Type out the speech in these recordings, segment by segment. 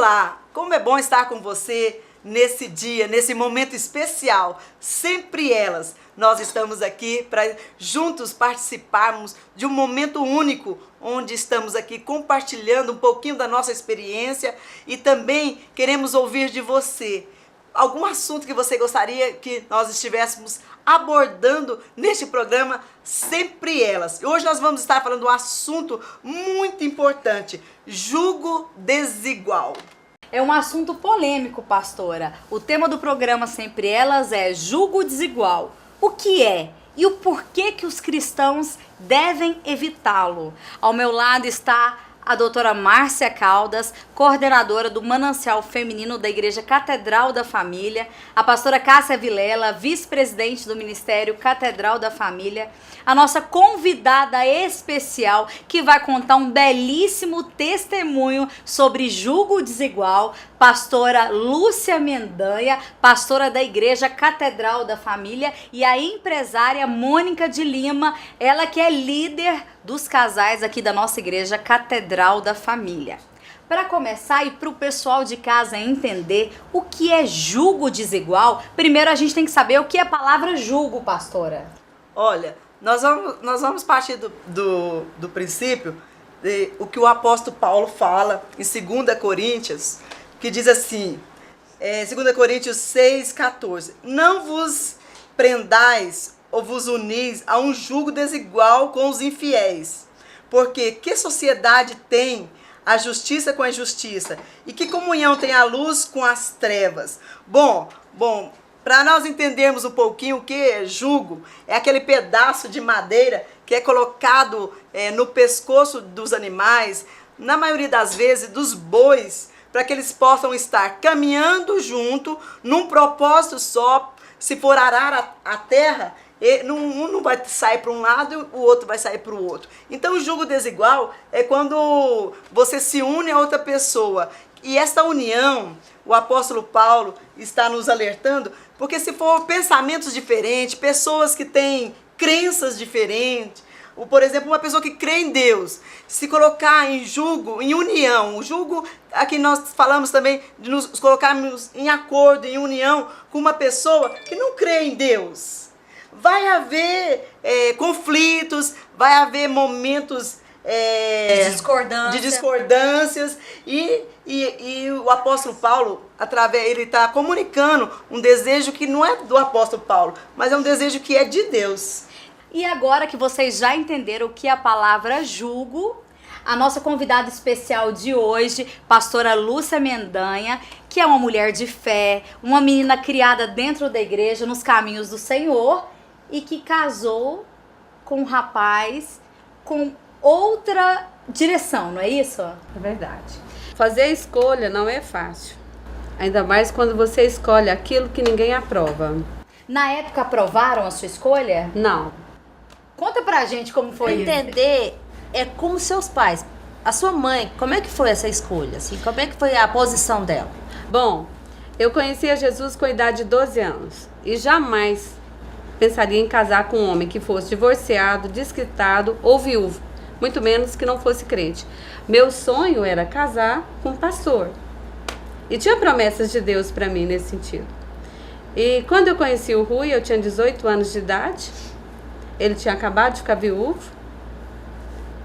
Olá, como é bom estar com você nesse dia, nesse momento especial, sempre elas. Nós estamos aqui para juntos participarmos de um momento único, onde estamos aqui compartilhando um pouquinho da nossa experiência e também queremos ouvir de você algum assunto que você gostaria que nós estivéssemos abordando neste programa Sempre Elas. Hoje nós vamos estar falando de um assunto muito importante, jugo desigual. É um assunto polêmico, pastora. O tema do programa Sempre Elas é jugo desigual. O que é? E o porquê que os cristãos devem evitá-lo? Ao meu lado está a doutora Márcia Caldas, coordenadora do Manancial Feminino da Igreja Catedral da Família, a pastora Cássia Vilela, vice-presidente do Ministério Catedral da Família, a nossa convidada especial, que vai contar um belíssimo testemunho sobre jugo desigual, pastora Lúcia Mendanha, pastora da Igreja Catedral da Família, e a empresária Mônica de Lima, ela que é líder dos casais aqui da nossa Igreja Catedral da Família. Para começar e para o pessoal de casa entender o que é jugo desigual, primeiro a gente tem que saber o que é a palavra jugo, pastora. Olha, nós vamos partir do princípio de o que o apóstolo Paulo fala em 2 Coríntios, que diz assim, 2 Coríntios 6,14, não vos prendais ou vos unis a um jugo desigual com os infiéis. Porque que sociedade tem a justiça com a injustiça? E que comunhão tem a luz com as trevas? Bom, para nós entendermos um pouquinho o que é jugo, é aquele pedaço de madeira que é colocado no pescoço dos animais, na maioria das vezes dos bois, para que eles possam estar caminhando junto, num propósito só. Se for arar a terra, um não vai sair para um lado e o outro vai sair para o outro. Então o jugo desigual é quando você se une a outra pessoa. E essa união, o apóstolo Paulo está nos alertando, porque se for pensamentos diferentes, pessoas que têm crenças diferentes, ou, por exemplo, uma pessoa que crê em Deus, se colocar em jugo, em união, o jugo, aqui nós falamos também de nos colocarmos em acordo, em união com uma pessoa que não crê em Deus. Vai haver conflitos, vai haver momentos de discordâncias e o apóstolo Paulo, ele está comunicando um desejo que não é do apóstolo Paulo, mas é um desejo que é de Deus. E agora que vocês já entenderam o que é a palavra jugo, a nossa convidada especial de hoje, pastora Lúcia Mendanha, que é uma mulher de fé, uma menina criada dentro da igreja, nos caminhos do Senhor, e que casou com um rapaz com outra direção, não é isso? É verdade. Fazer a escolha não é fácil. Ainda mais quando você escolhe aquilo que ninguém aprova. Na época aprovaram a sua escolha? Não. Conta pra gente como foi. Entender é como seus pais. A sua mãe, como é que foi essa escolha? Assim, como é que foi a posição dela? Bom, eu conhecia Jesus com a idade de 12 anos e jamais pensaria em casar com um homem que fosse divorciado, desquitado ou viúvo, muito menos que não fosse crente. Meu sonho era casar com um pastor. E tinha promessas de Deus para mim nesse sentido. E quando eu conheci o Rui, eu tinha 18 anos de idade. Ele tinha acabado de ficar viúvo.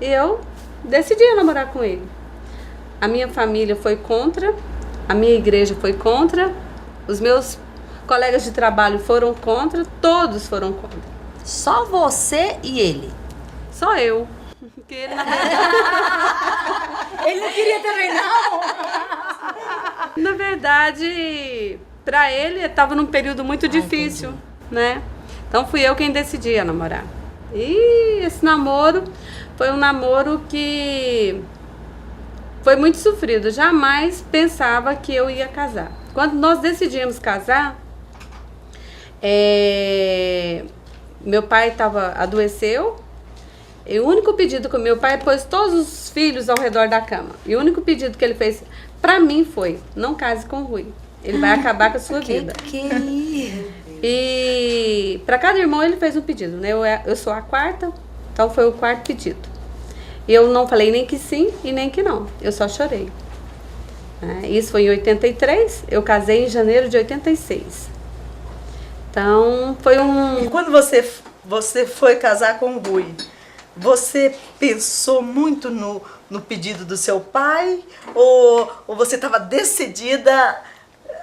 E eu decidi namorar com ele. A minha família foi contra, a minha igreja foi contra, os meus colegas de trabalho foram contra, todos foram contra. Só você e ele? Só eu. Porque ele, Ele não queria também, não? na verdade, para ele estava num período muito difícil, né? Então fui eu quem decidia namorar. E esse namoro foi um namoro que foi muito sofrido. Jamais pensava que eu ia casar. Quando nós decidimos casar, meu pai adoeceu. E o único pedido que o meu pai pôs todos os filhos ao redor da cama. E o único pedido que ele fez pra mim foi: não case com o Rui. Ele vai acabar com a sua vida. E para cada irmão ele fez um pedido, né? Eu sou a quarta, então foi o quarto pedido. E eu não falei nem que sim e nem que não. Eu só chorei. Isso foi em 83, eu casei em janeiro de 86. Então, foi E quando você foi casar com o Rui, você pensou muito no pedido do seu pai? Ou você estava decidida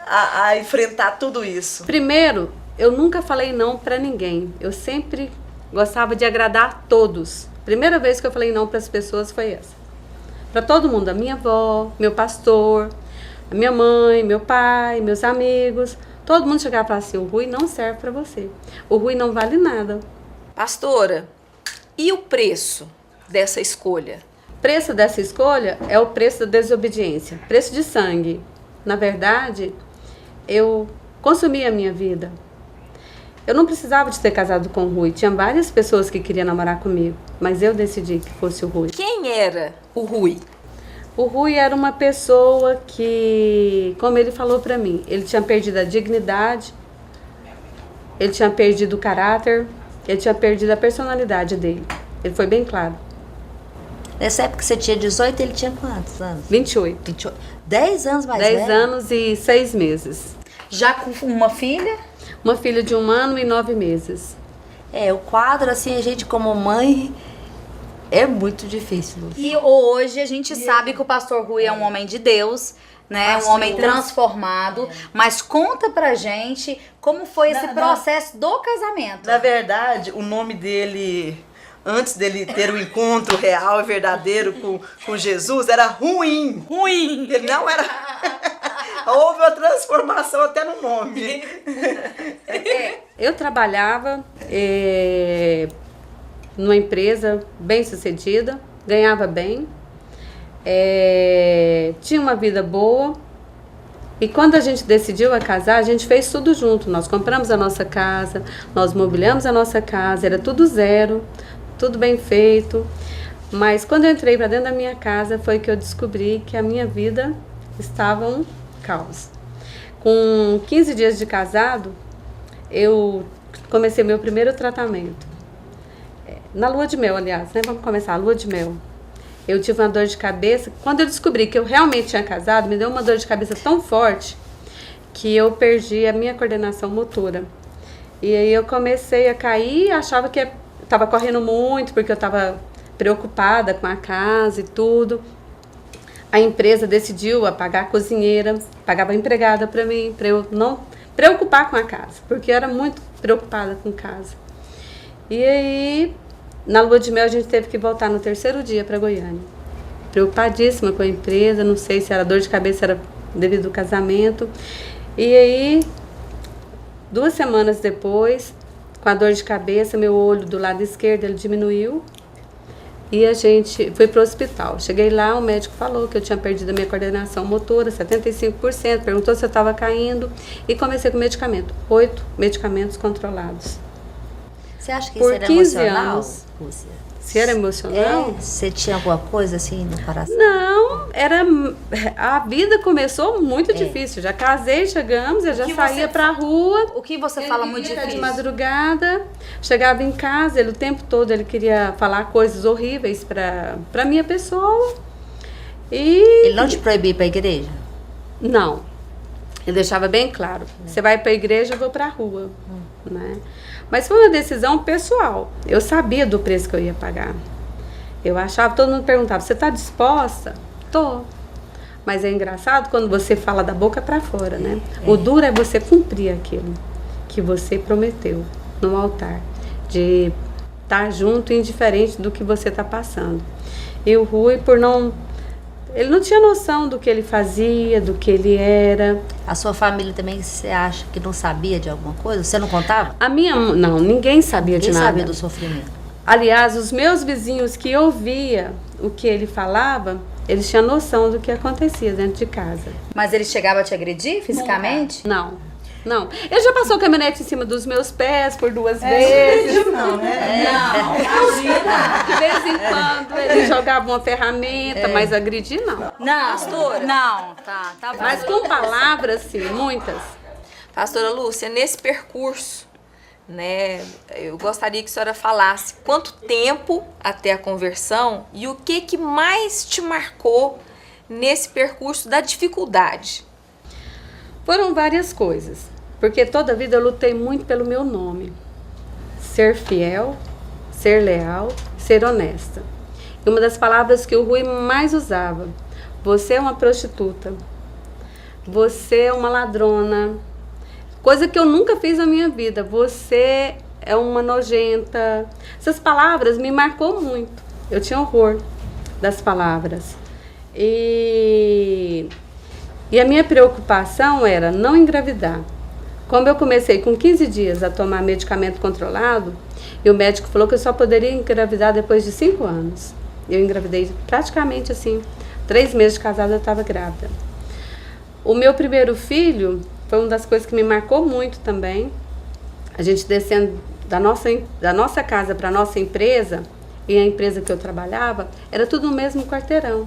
a enfrentar tudo isso? Primeiro, eu nunca falei não para ninguém. Eu sempre gostava de agradar a todos. Primeira vez que eu falei não para as pessoas foi essa. Para todo mundo, a minha avó, meu pastor, a minha mãe, meu pai, meus amigos. Todo mundo chegava e falava assim, o Rui não serve para você. O Rui não vale nada. Pastora, e o preço dessa escolha? O preço dessa escolha é o preço da desobediência, preço de sangue. Na verdade, eu consumi a minha vida. Eu não precisava de ter casado com o Rui. Tinha várias pessoas que queriam namorar comigo, mas eu decidi que fosse o Rui. Quem era o Rui? O Rui era uma pessoa que, como ele falou pra mim, ele tinha perdido a dignidade, ele tinha perdido o caráter, ele tinha perdido a personalidade dele. Ele foi bem claro. Nessa época você tinha 18, ele tinha quantos anos? 28. 28. 10 anos mais 10 velho? anos e 6 meses. Já com uma filha? Uma filha de 1 ano e 9 meses. O quadro, assim, a gente como mãe, é muito difícil. E hoje a gente sabe que o pastor Rui é um homem de Deus, né? Um homem transformado. Mas conta pra gente como foi esse processo do casamento. Na verdade, o nome dele, antes dele ter o encontro real e verdadeiro com Jesus, era Ruim. Ruim! Ele não era... Houve uma transformação até no nome. Eu trabalhava numa empresa bem sucedida, ganhava bem, tinha uma vida boa. E quando a gente decidiu a casar, a gente fez tudo junto. Nós compramos a nossa casa, nós mobiliamos a nossa casa, era tudo zero, tudo bem feito. Mas quando eu entrei para dentro da minha casa, foi que eu descobri que a minha vida estava um caos. Com 15 dias de casado, eu comecei meu primeiro tratamento. Na lua de mel, aliás, né? Vamos começar, a lua de mel. Eu tive uma dor de cabeça. Quando eu descobri que eu realmente tinha casado, me deu uma dor de cabeça tão forte que eu perdi a minha coordenação motora. E aí eu comecei a cair, achava que estava correndo muito, porque eu estava preocupada com a casa e tudo. A empresa decidiu pagar a cozinheira, pagava a empregada para mim, para eu não preocupar com a casa, porque eu era muito preocupada com casa. E aí, na lua de mel, a gente teve que voltar no 3º dia para Goiânia. Preocupadíssima com a empresa, não sei se era dor de cabeça, era devido ao casamento. E aí, 2 semanas depois, com a dor de cabeça, meu olho do lado esquerdo ele diminuiu. E a gente foi para o hospital. Cheguei lá, o médico falou que eu tinha perdido a minha coordenação motora, 75%, perguntou se eu estava caindo e comecei com medicamento, 8 medicamentos controlados. Você acha que Por isso era 15 emocional, anos. Lúcia? Se era emocional? Você tinha alguma coisa assim no coração? Não, a vida começou muito difícil. Já casei, chegamos, eu já saía pra rua. O que você fala muito Ele ia difícil? de madrugada, chegava em casa, ele o tempo todo ele queria falar coisas horríveis pra minha pessoa. E Ele não te proibia ir pra igreja? não, ele deixava bem claro. Você vai pra igreja, eu vou pra rua, né? Mas foi uma decisão pessoal. Eu sabia do preço que eu ia pagar. Eu achava, todo mundo perguntava, você está disposta? Tô. Mas é engraçado quando você fala da boca para fora, né? O duro é você cumprir aquilo que você prometeu no altar. De estar junto, indiferente do que você está passando. E o Rui, ele não tinha noção do que ele fazia, do que ele era. A sua família também, você acha que não sabia de alguma coisa? Você não contava? Não, ninguém sabia de Ninguém nada. sabia do sofrimento. Aliás, os meus vizinhos que ouvia o que ele falava, eles tinham noção do que acontecia dentro de casa. Mas ele chegava a te agredir fisicamente? Não. Ele já passou caminhonete em cima dos meus pés por 2 vezes. Não, né? De vez em quando ele jogava uma ferramenta, mas agredir não. Não, Pastora? Não, tá bom. Mas com palavras, sim, muitas. Pastora Lúcia, nesse percurso, né, eu gostaria que a senhora falasse quanto tempo até a conversão e o que mais te marcou nesse percurso da dificuldade? Foram várias coisas, porque toda a vida eu lutei muito pelo meu nome. Ser fiel, ser leal, ser honesta. E uma das palavras que o Rui mais usava: você é uma prostituta, você é uma ladrona, coisa que eu nunca fiz na minha vida, você é uma nojenta. Essas palavras me marcou muito, eu tinha horror das palavras. E a minha preocupação era não engravidar. Como eu comecei com 15 dias a tomar medicamento controlado, e o médico falou que eu só poderia engravidar depois de 5 anos. Eu engravidei praticamente assim, 3 meses de casada eu estava grávida. O meu primeiro filho foi uma das coisas que me marcou muito também. A gente descendo da nossa casa para a nossa empresa, e a empresa que eu trabalhava, era tudo no mesmo quarteirão.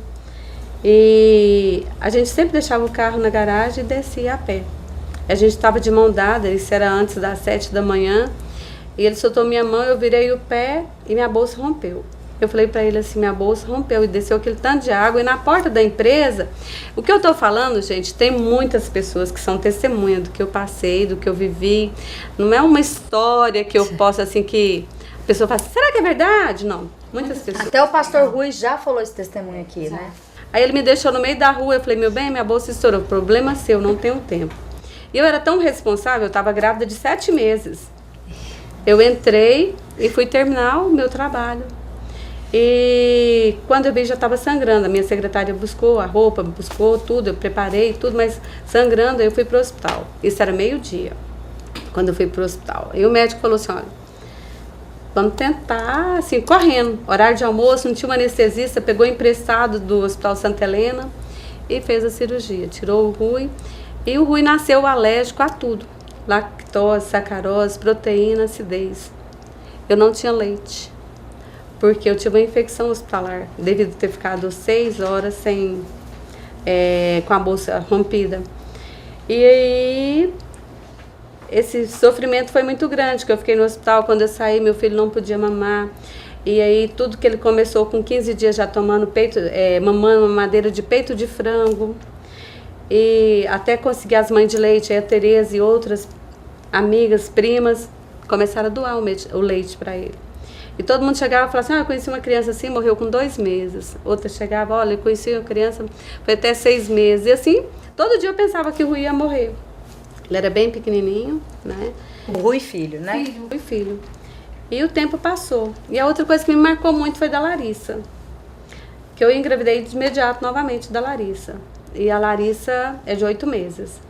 E a gente sempre deixava o carro na garagem e descia a pé. A gente estava de mão dada, isso era antes das 7 da manhã, e ele soltou minha mão, eu virei o pé e minha bolsa rompeu. Eu falei para ele assim, minha bolsa rompeu, e desceu aquele tanto de água. E na porta da empresa, o que eu estou falando, gente, tem muitas pessoas que são testemunhas do que eu passei, do que eu vivi. Não é uma história que eu possa, assim, que a pessoa fala, será que é verdade? Não, muitas pessoas. Até o pastor Rui já falou esse testemunho aqui, né? Aí ele me deixou no meio da rua, eu falei, meu bem, minha bolsa estourou, problema seu, não tenho tempo. E eu era tão responsável, eu estava grávida de 7 meses. Eu entrei e fui terminar o meu trabalho. E quando eu vi, já estava sangrando. A minha secretária buscou a roupa, buscou tudo, eu preparei tudo, mas sangrando, eu fui para o hospital. Isso era meio-dia, quando eu fui para o hospital. E o médico falou assim, olha, vamos tentar, assim, correndo. Horário de almoço, não tinha um anestesista, pegou emprestado do Hospital Santa Helena e fez a cirurgia. Tirou o Rui. E o Rui nasceu alérgico a tudo. Lactose, sacarose, proteína, acidez. Eu não tinha leite, porque eu tive uma infecção hospitalar, devido a ter ficado 6 horas com a bolsa rompida. E aí, esse sofrimento foi muito grande, que eu fiquei no hospital. Quando eu saí, meu filho não podia mamar. E aí, tudo que ele começou com 15 dias já tomando mamando mamadeira de peito de frango. E até conseguir as mães de leite, a Tereza e outras amigas, primas, começaram a doar o leite para ele. E todo mundo chegava e falava assim, eu conheci uma criança assim, morreu com 2 meses. Outra chegava, olha, eu conheci uma criança, foi até 6 meses. E assim, todo dia eu pensava que o Rui ia morrer. Ele era bem pequenininho, né? O Rui filho, né? Rui filho. E o tempo passou. E a outra coisa que me marcou muito foi da Larissa. Que eu engravidei de imediato novamente da Larissa. E a Larissa é de 8 meses.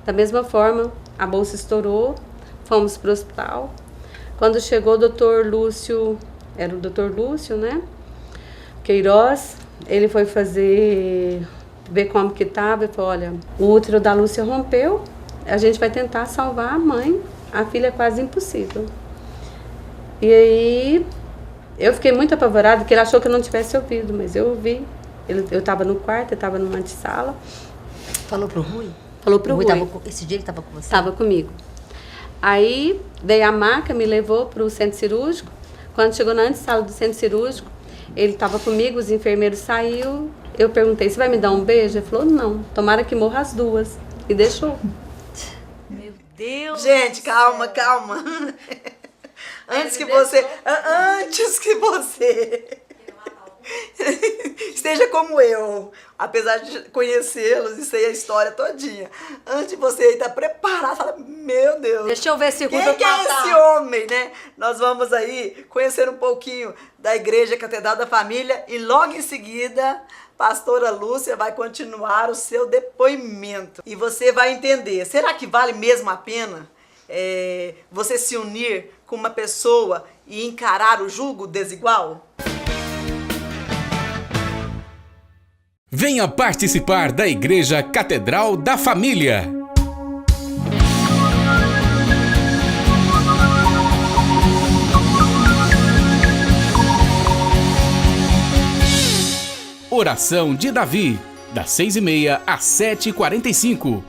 Da mesma forma, a bolsa estourou, fomos para o hospital. Quando chegou o doutor Lúcio, era o doutor Lúcio, né? Queiroz, ele foi ver como que estava e falou, olha, o útero da Lúcia rompeu, a gente vai tentar salvar a mãe, a filha é quase impossível. E aí, eu fiquei muito apavorada, porque ele achou que eu não tivesse ouvido, mas eu ouvi. Eu estava no quarto, eu estava numa antessala. Falou pro Rui? Falou pro Rui. Esse dia ele estava com você? Estava comigo. Aí, veio a maca, me levou para o centro cirúrgico. Quando chegou na antessala do centro cirúrgico, ele estava comigo, os enfermeiros saíram. Eu perguntei, você vai me dar um beijo? Ele falou, não, tomara que morra as duas. E deixou. Meu Deus! Gente, calma. Antes que você esteja como eu, apesar de conhecê-los e sei a história todinha, antes de você estar preparado, fala, meu Deus, Deixa eu ver se o Rui quem vai que é matar. esse homem, né? Nós vamos aí conhecer um pouquinho da Igreja Catedral da Família e logo em seguida, pastora Lúcia vai continuar o seu depoimento e você vai entender, será que vale mesmo a pena você se unir com uma pessoa e encarar o jugo desigual? Venha participar da Igreja Catedral da Família. Oração de Davi, das 6h30 às 7h45.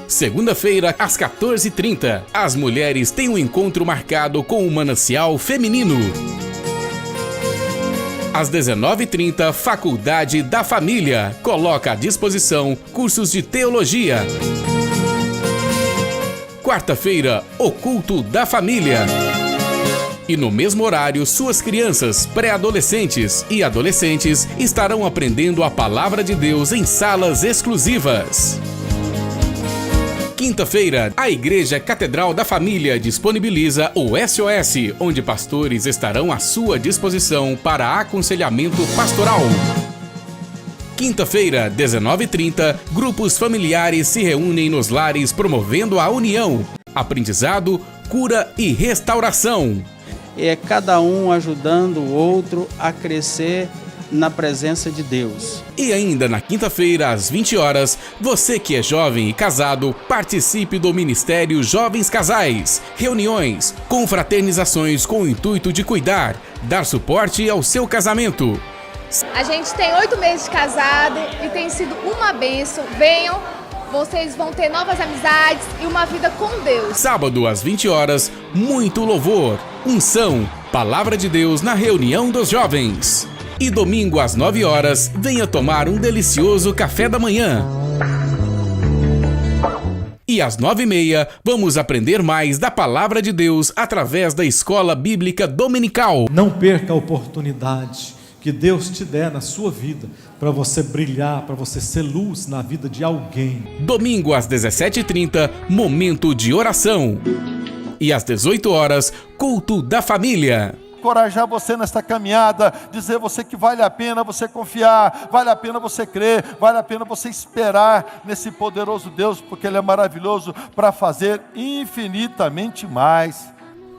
Segunda-feira, às 14h30, as mulheres têm um encontro marcado com o Manancial Feminino. Às 19h30, Faculdade da Família coloca à disposição cursos de teologia. Quarta-feira, o culto da família. E no mesmo horário, suas crianças, pré-adolescentes e adolescentes estarão aprendendo a palavra de Deus em salas exclusivas. Quinta-feira, a Igreja Catedral da Família disponibiliza o SOS, onde pastores estarão à sua disposição para aconselhamento pastoral. Quinta-feira, 19h30, grupos familiares se reúnem nos lares promovendo a união, aprendizado, cura e restauração. É cada um ajudando o outro a crescer na presença de Deus. E ainda na quinta-feira, às 20 horas, você que é jovem e casado, participe do Ministério Jovens Casais. Reuniões, confraternizações com o intuito de cuidar, dar suporte ao seu casamento. A gente tem 8 meses de casado e tem sido uma bênção. Venham, vocês vão ter novas amizades e uma vida com Deus. Sábado, às 20 horas, muito louvor, unção, palavra de Deus na reunião dos jovens. E domingo às 9 horas, venha tomar um delicioso café da manhã. E às 9h30, vamos aprender mais da Palavra de Deus através da Escola Bíblica Dominical. Não perca a oportunidade que Deus te der na sua vida para você brilhar, para você ser luz na vida de alguém. Domingo às 17h30, momento de oração. E às 18 horas, culto da família. Encorajar você nesta caminhada, dizer você que vale a pena você confiar, vale a pena você crer, vale a pena você esperar nesse poderoso Deus, porque Ele é maravilhoso para fazer infinitamente mais.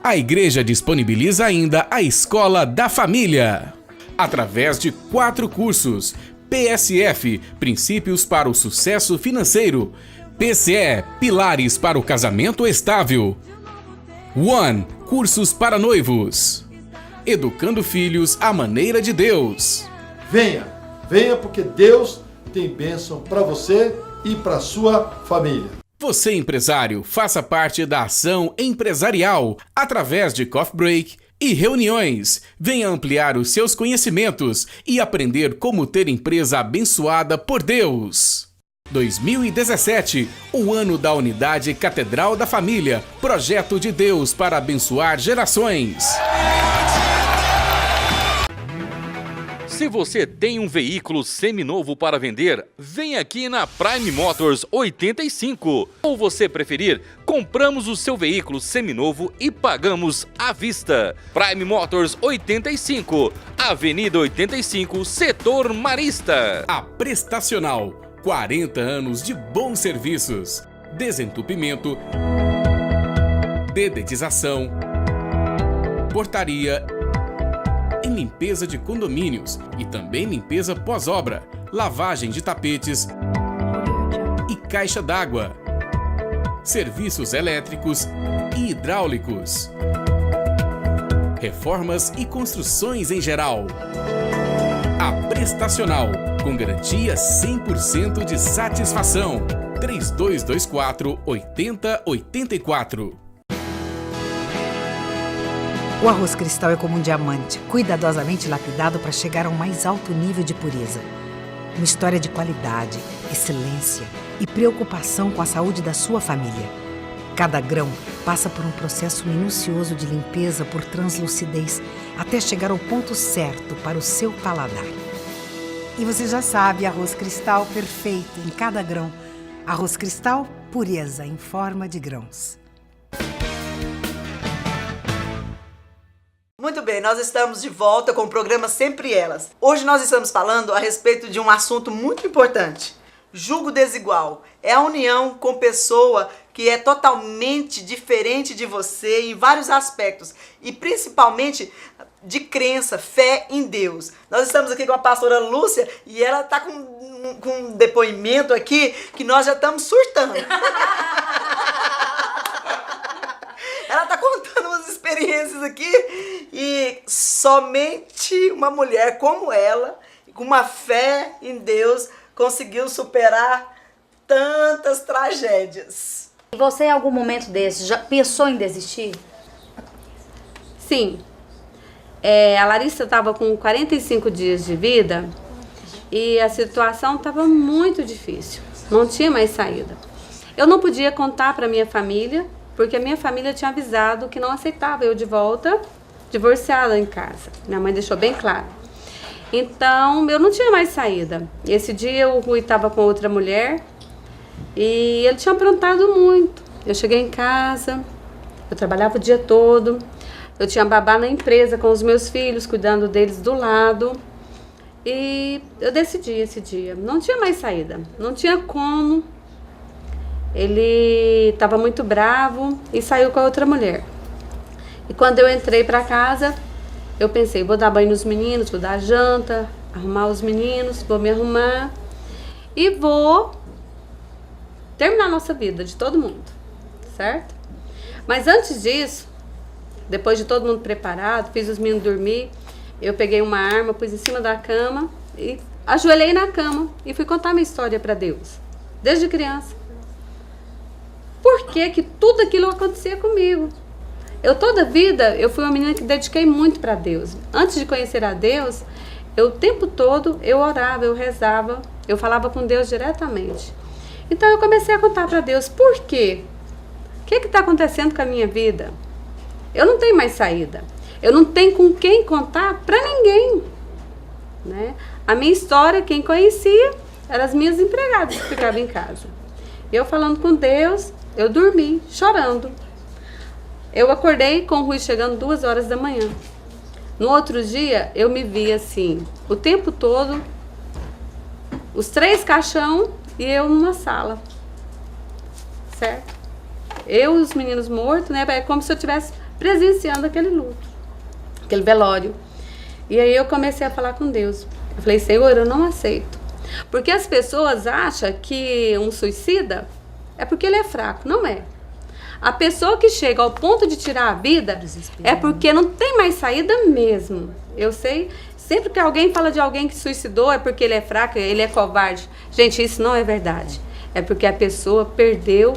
A igreja disponibiliza ainda a Escola da Família, através de 4 cursos: PSF, Princípios para o Sucesso Financeiro; PCE, Pilares para o Casamento Estável; One, Cursos para Noivos; Educando Filhos à Maneira de Deus. Venha, venha, porque Deus tem bênção para você e para sua família. Você, empresário, faça parte da ação empresarial através de coffee break e reuniões. Venha ampliar os seus conhecimentos e aprender como ter empresa abençoada por Deus. 2017, o ano da Unidade Catedral da Família, projeto de Deus para abençoar gerações. Se você tem um veículo seminovo para vender, vem aqui na Prime Motors 85. Ou você preferir, compramos o seu veículo seminovo e pagamos à vista. Prime Motors 85, Avenida 85, Setor Marista. A Prestacional, 40 anos de bons serviços, desentupimento, dedetização, portaria e limpeza de condomínios e também limpeza pós-obra, lavagem de tapetes e caixa d'água, serviços elétricos e hidráulicos, reformas e construções em geral. A Prestacional, com garantia 100% de satisfação. 3224-8084. O arroz cristal é como um diamante, cuidadosamente lapidado para chegar ao mais alto nível de pureza. Uma história de qualidade, excelência e preocupação com a saúde da sua família. Cada grão passa por um processo minucioso de limpeza por translucidez até chegar ao ponto certo para o seu paladar. E você já sabe, arroz cristal perfeito em cada grão. Arroz cristal, pureza em forma de grãos. Muito bem, nós estamos de volta com o programa Sempre Elas. Hoje nós estamos falando a respeito de um assunto muito importante. Jugo desigual é a união com pessoa que é totalmente diferente de você em vários aspectos e principalmente de crença, fé em Deus. Nós estamos aqui com a pastora Lúcia e ela está com um depoimento aqui que nós já estamos surtando. Ela está contando umas experiências aqui e somente uma mulher como ela, com uma fé em Deus, conseguiu superar tantas tragédias. E você em algum momento desse já pensou em desistir? Sim. A Larissa estava com 45 dias de vida e a situação estava muito difícil. Não tinha mais saída. Eu não podia contar para minha família, porque a minha família tinha avisado que não aceitava eu de volta, divorciada em casa. Minha mãe deixou bem claro. Então, eu não tinha mais saída. Esse dia o Rui estava com outra mulher e ele tinha aprontado muito. Eu cheguei em casa, eu trabalhava o dia todo, eu tinha babá na empresa com os meus filhos, cuidando deles do lado. E eu decidi esse dia, não tinha mais saída, não tinha como. Ele estava muito bravo e saiu com a outra mulher. E quando eu entrei para casa, eu pensei, vou dar banho nos meninos, vou dar janta, arrumar os meninos, vou me arrumar e vou terminar a nossa vida de todo mundo, certo? Mas antes disso, depois de todo mundo preparado, fiz os meninos dormir, eu peguei uma arma, pus em cima da cama e ajoelhei na cama e fui contar minha história para Deus, desde criança. Por que tudo aquilo acontecia comigo? Eu toda a vida, eu fui uma menina que dediquei muito para Deus. Antes de conhecer a Deus, o tempo todo eu orava, eu rezava, eu falava com Deus diretamente. Então eu comecei a contar para Deus, por quê? O que está acontecendo com a minha vida? Eu não tenho mais saída. Eu não tenho com quem contar para ninguém, né? A minha história, quem conhecia, eram as minhas empregadas que ficavam em casa. Eu falando com Deus, eu dormi, chorando. Eu acordei com o Rui chegando 2 horas da manhã. No outro dia, eu me vi assim, o tempo todo, os 3 caixão e eu numa sala, certo? Eu e os meninos mortos, né? É como se eu estivesse presenciando aquele luto, aquele velório. E aí eu comecei a falar com Deus. Eu falei, Senhor, eu não aceito. Porque as pessoas acham que um suicida é porque ele é fraco. Não é. A pessoa que chega ao ponto de tirar a vida é porque não tem mais saída mesmo. Eu sei, sempre que alguém fala de alguém que suicidou é porque ele é fraco, ele é covarde. Gente, isso não é verdade. É porque a pessoa perdeu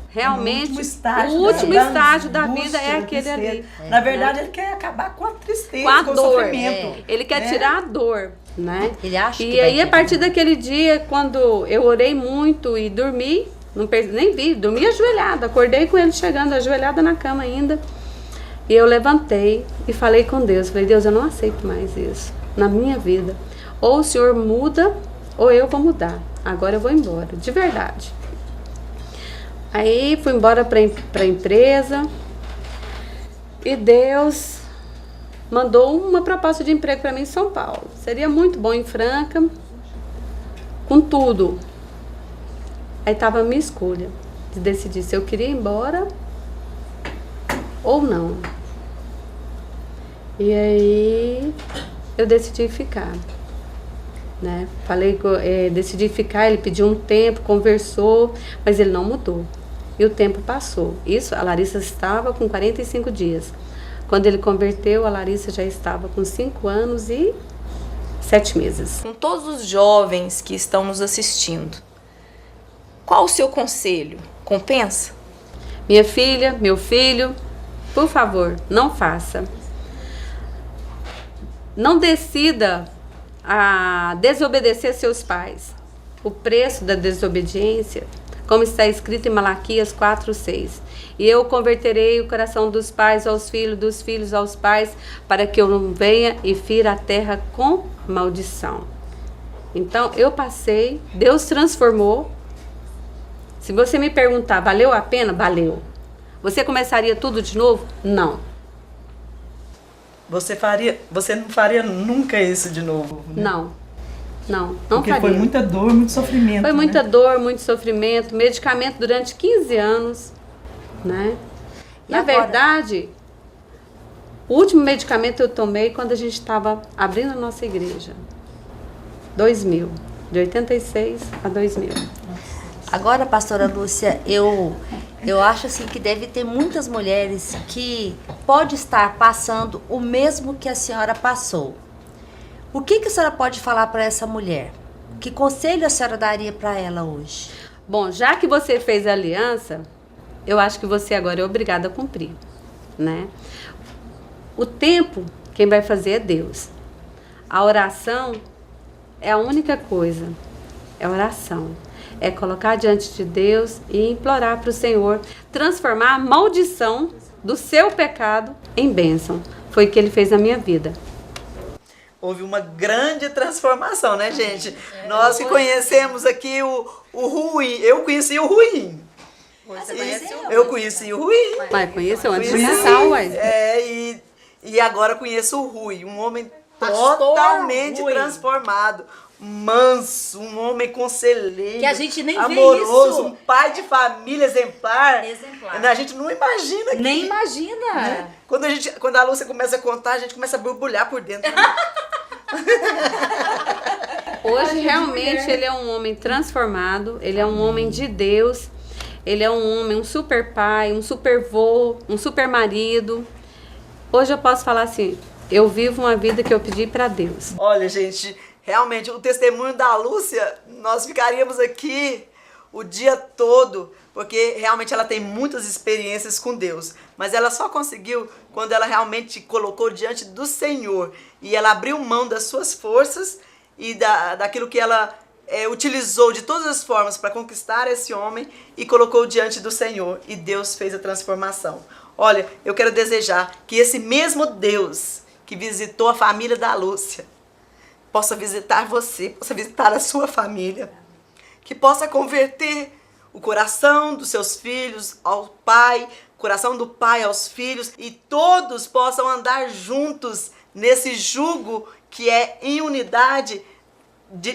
realmente o último estágio da vida é aquele ali. Na verdade, ele quer acabar com a tristeza, com a com dor. O sofrimento. Ele quer tirar a dor, né? Ele acha e que aí, a partir daquele dia, quando eu orei muito e dormi, não perdi, nem vi, dormi ajoelhada, acordei com ele chegando, ajoelhada na cama ainda. E eu levantei e falei com Deus. Falei, Deus, eu não aceito mais isso na minha vida. Ou o Senhor muda, ou eu vou mudar. Agora eu vou embora, de verdade. Aí fui embora para a empresa e Deus mandou uma proposta de emprego para mim em São Paulo. Seria muito bom em Franca, com tudo. Aí estava a minha escolha de decidir se eu queria ir embora ou não. E aí eu decidi ficar, né? Decidi ficar, ele pediu um tempo, conversou, mas ele não mudou. E o tempo passou. Isso, a Larissa estava com 45 dias. Quando ele converteu, a Larissa já estava com 5 anos e 7 meses. Com todos os jovens que estão nos assistindo, qual o seu conselho? Compensa? Minha filha, meu filho, por favor, não faça. Não decida a desobedecer seus pais. O preço da desobediência, como está escrito em Malaquias 4:6. E eu converterei o coração dos pais aos filhos, dos filhos aos pais, para que eu não venha e fira a terra com maldição. Então, eu passei, Deus transformou. Se você me perguntar, valeu a pena? Valeu. Você começaria tudo de novo? Não. Você não faria nunca isso de novo? Né? Não Porque faria. Foi muita dor, muito sofrimento. Foi muita dor, muito sofrimento, medicamento durante 15 anos, né? Na verdade, o último medicamento eu tomei quando a gente estava abrindo a nossa igreja. 2000, de 86 a 2000. Agora, pastora Lúcia, eu acho assim que deve ter muitas mulheres que pode estar passando o mesmo que a senhora passou. O que a senhora pode falar para essa mulher? Que conselho a senhora daria para ela hoje? Bom, já que você fez a aliança, eu acho que você agora é obrigada a cumprir, né? O tempo Quem vai fazer é Deus. A oração é a única coisa. É oração. É colocar diante de Deus e implorar para o Senhor transformar a maldição do seu pecado em bênção. Foi o que Ele fez na minha vida. Houve uma grande transformação, né, gente? Nós que conhecemos aqui o Rui, eu conheci o Rui. Eu conheci o Rui. Mas conheceu antes de casar, ué. E agora conheço o Rui, um homem totalmente transformado. Manso, um homem conselheiro, que a gente nem amoroso, vê isso. Um pai de família exemplar. A gente não imagina aqui. Nem imagina. Né? Quando a Lúcia começa a contar, a gente começa a borbulhar por dentro. Hoje, realmente, ele é um homem transformado, ele é um homem de Deus, ele é um homem, um super pai, um super vô, um super marido. Hoje eu posso falar assim, eu vivo uma vida que eu pedi para Deus. Olha, gente, realmente, o testemunho da Lúcia, nós ficaríamos aqui o dia todo, porque realmente ela tem muitas experiências com Deus, mas ela só conseguiu quando ela realmente colocou diante do Senhor e ela abriu mão das suas forças e daquilo que ela utilizou de todas as formas para conquistar esse homem e colocou diante do Senhor, e Deus fez a transformação. Olha, eu quero desejar que esse mesmo Deus que visitou a família da Lúcia possa visitar você, possa visitar a sua família, que possa converter o coração dos seus filhos ao Pai, o coração do Pai aos filhos, e todos possam andar juntos nesse jugo que é em unidade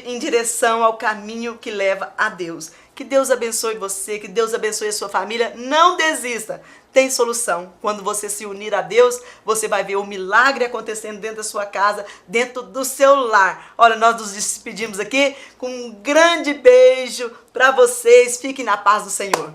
em direção ao caminho que leva a Deus. Que Deus abençoe você, que Deus abençoe a sua família. Não desista, tem solução. Quando você se unir a Deus, você vai ver o milagre acontecendo dentro da sua casa, dentro do seu lar. Olha, nós nos despedimos aqui com um grande beijo para vocês. Fiquem na paz do Senhor.